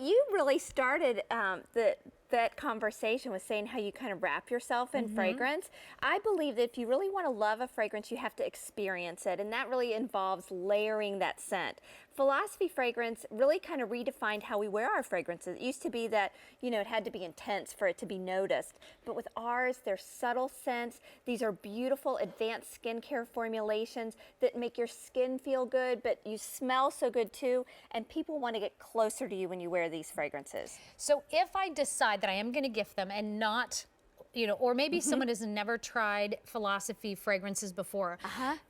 you really started that conversation with saying how you kind of wrap yourself in fragrance. I believe that if you really want to love a fragrance, you have to experience it, and that really involves layering that scent. Philosophy fragrance really kind of redefined how we wear our fragrances. It used to be that, it had to be intense for it to be noticed. But with ours, they're subtle scents. These are beautiful advanced skincare formulations that make your skin feel good, but you smell so good too. And people want to get closer to you when you wear these fragrances. So if I decide that I am going to gift them and not, or maybe someone has never tried Philosophy fragrances before.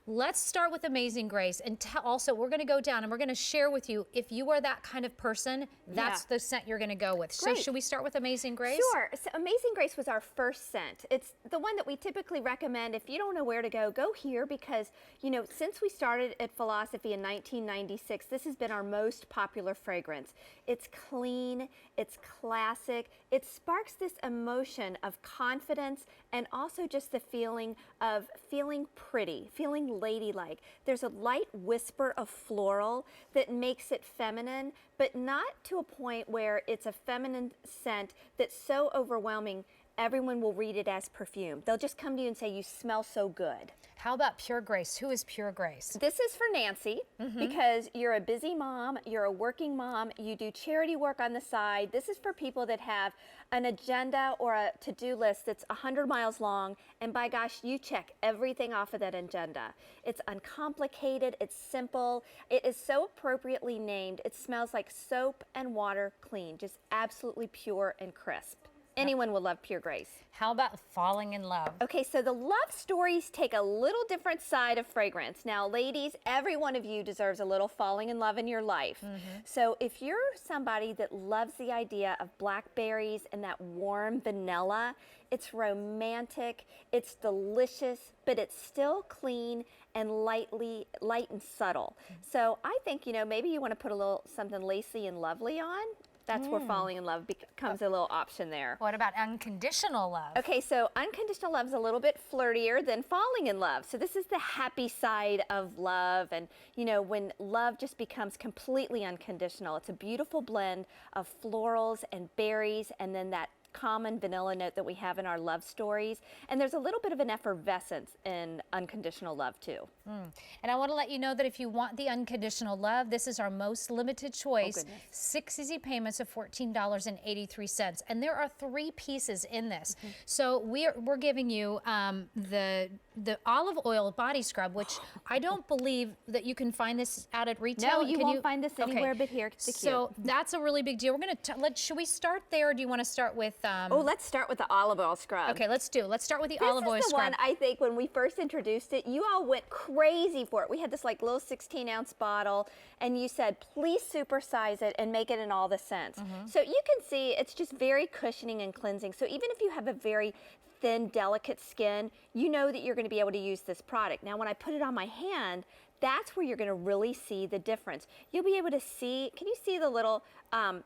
Let's start with Amazing Grace, and also we're going to go down and we're going to share with you, if you are that kind of person, that's the scent you're going to go with. Great. So should we start with Amazing Grace? Sure. So Amazing Grace was our first scent. It's the one that we typically recommend if you don't know where to go here, because, since we started at Philosophy in 1996, this has been our most popular fragrance. It's clean, it's classic, it sparks this emotion of confidence and also just the feeling of feeling pretty, feeling ladylike. There's a light whisper of floral that makes it feminine, but not to a point where it's a feminine scent that's so overwhelming everyone will read it as perfume. They'll just come to you and say, you smell so good. How about Pure Grace? Who is Pure Grace? This is for Nancy, because you're a busy mom, you're a working mom, you do charity work on the side. This is for people that have an agenda or a to-do list that's 100 miles long, and by gosh, you check everything off of that agenda. It's uncomplicated, it's simple, it is so appropriately named. It smells like soap and water clean, just absolutely pure and crisp. Anyone will love Pure Grace. How about Falling in Love? Okay, so the love stories take a little different side of fragrance. Now, ladies, every one of you deserves a little falling in love in your life. So if you're somebody that loves the idea of blackberries and that warm vanilla, it's romantic, it's delicious, but it's still clean and light and subtle. So I think, maybe you want to put a little something lacy and lovely on. That's where Falling in Love becomes a little option there. What about Unconditional Love? Okay, so Unconditional Love's a little bit flirtier than Falling in Love. So this is the happy side of love, and when love just becomes completely unconditional. It's a beautiful blend of florals and berries, and then that common vanilla note that we have in our love stories. And there's a little bit of an effervescence in Unconditional Love too. And I want to let you know that if you want the Unconditional Love, this is our most limited choice. 6 easy payments of $14.83. And there are 3 pieces in this. So we're giving you the olive oil body scrub, which I don't believe that you can find this out at retail. No, you won't find this anywhere but here. So that's a really big deal. We're going to should we start there, or do you want to start with let's start with the olive oil scrub. Okay, let's start with the olive oil scrub. This is the one I think when we first introduced it, you all went crazy for it. We had this like little 16-ounce bottle, and you said, please supersize it and make it in all the scents. So you can see it's just very cushioning and cleansing. So even if you have a very thin, delicate skin, you know that you're going to be able to use this product. Now, when I put it on my hand, that's where you're going to really see the difference. You'll be able to see, can you see the little,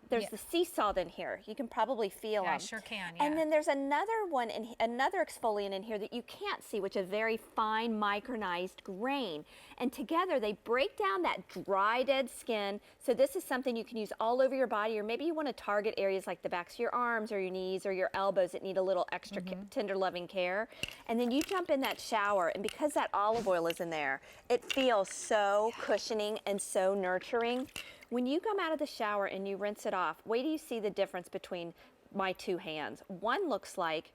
there's the sea salt in here. You can probably feel them. I sure can, And then there's another one, another exfoliant in here that you can't see, which is very fine micronized grain. And together they break down that dry, dead skin. So this is something you can use all over your body, or maybe you want to target areas like the backs of your arms or your knees or your elbows that need a little extra tender loving care. And then you jump in that shower, and because that olive oil is in there, it feels so cushioning and so nurturing. When you come out of the shower and you rinse it off, wait till you see the difference between my 2 hands. One looks like,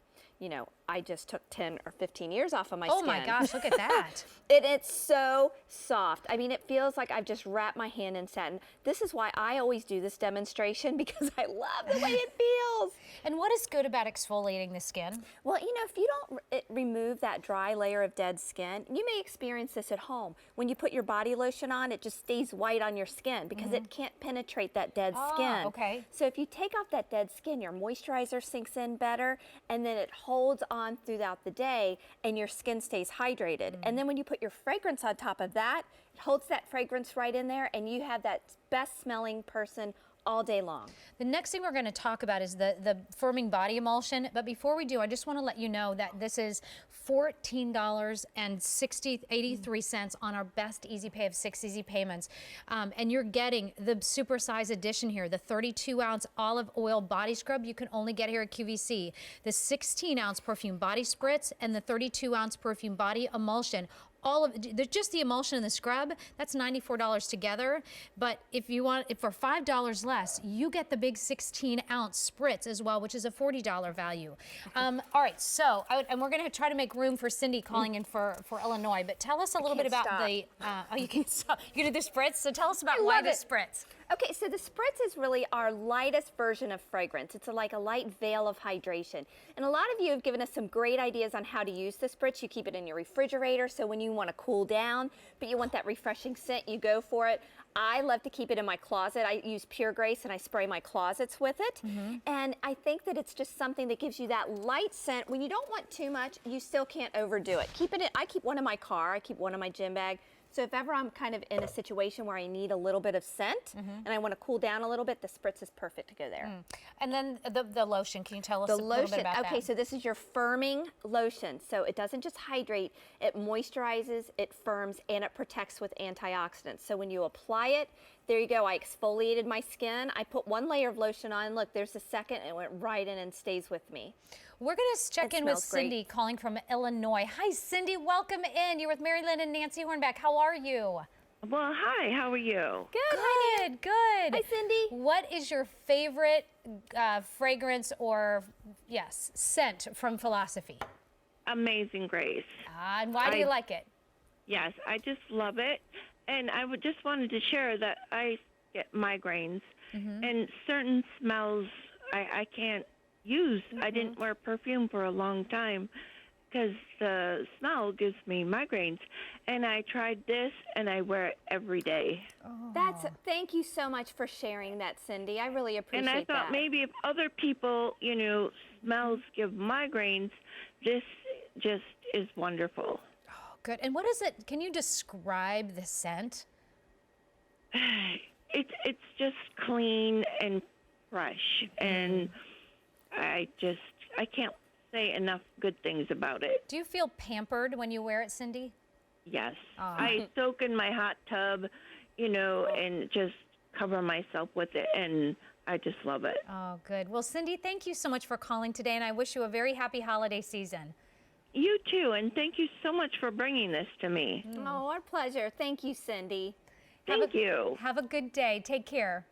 I just took 10 or 15 years off of my skin. Oh my gosh, look at that. It's so soft. I mean, it feels like I've just wrapped my hand in satin. This is why I always do this demonstration, because I love the way it feels. And what is good about exfoliating the skin? Well, if you don't remove that dry layer of dead skin, you may experience this at home. When you put your body lotion on, it just stays white on your skin because it can't penetrate that dead skin. Okay. So if you take off that dead skin, your moisturizer sinks in better, and then it holds on throughout the day, and your skin stays hydrated. And then when you put your fragrance on top of that, it holds that fragrance right in there, and you have that best smelling person all day long. The next thing we're going to talk about is the firming body emulsion. But before we do, I just want to let you know that this is $14.83 on our best easy pay of 6 easy payments. And you're getting the supersize edition here, the 32-ounce olive oil body scrub you can only get here at QVC, the 16-ounce perfume body spritz, and the 32-ounce perfume body emulsion. All of just the emulsion and the scrub, that's $94 together. But if you want, if for $5 less, you get the big 16-ounce spritz as well, which is a $40 value. All right, so and we're going to try to make room for Cindy calling in for Illinois. But tell us a little bit about the. Oh, you can stop. You can do the spritz. So tell us about why the spritz. Okay, so the spritz is really our lightest version of fragrance. It's like a light veil of hydration. And a lot of you have given us some great ideas on how to use the spritz. You keep it in your refrigerator, so when you want to cool down, but you want that refreshing scent, you go for it. I love to keep it in my closet. I use Pure Grace and I spray my closets with it. And I think that it's just something that gives you that light scent. When you don't want too much, you still can't overdo it. Keep it in, I keep one in my car, I keep one in my gym bag. So if ever I'm kind of in a situation where I need a little bit of scent and I want to cool down a little bit, the spritz is perfect to go there. And then the lotion, can you tell us a little bit about that? Okay, so this is your firming lotion. So it doesn't just hydrate, it moisturizes, it firms, and it protects with antioxidants. So when you apply it, there you go, I exfoliated my skin. I put one layer of lotion on. Look, there's a second, and it went right in and stays with me. We're going to check in with Cindy calling from Illinois. Hi, Cindy. Welcome in. You're with Mary Lynn and Nancy Hornbeck. How are you? Well, hi. How are you? Good. Good. Hi, Cindy. What is your favorite fragrance or, scent from Philosophy? Amazing Grace. And why do you like it? Yes, I just love it. And I just wanted to share that I get migraines, and certain smells I can't use. I didn't wear perfume for a long time because the smell gives me migraines. And I tried this, and I wear it every day. Thank you so much for sharing that, Cindy. I really appreciate that. And I thought maybe if other people, smells give migraines, this just is wonderful. Good. And what is it? Can you describe the scent? It's just clean and fresh, and I can't say enough good things about it. Do you feel pampered when you wear it, Cindy? Yes. I soak in my hot tub, and just cover myself with it, and I just love it. Oh, good. Well, Cindy, thank you so much for calling today, and I wish you a very happy holiday season. You too, and thank you so much for bringing this to me. Oh, our pleasure. Thank you, Cindy. Thank you. Have a good day. Take care.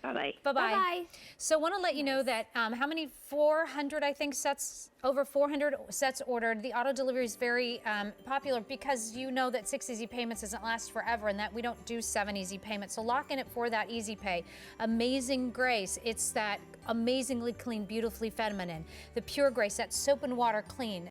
Bye-bye. Bye-bye. Bye-bye. So I want to let you know that how many 400, I think, sets, over 400 sets ordered. The auto delivery is very popular because you know that 6 easy payments doesn't last forever and that we don't do 7 easy payments. So lock in it for that easy pay. Amazing Grace, it's that amazingly clean, beautifully feminine. The Pure Grace, that soap and water clean.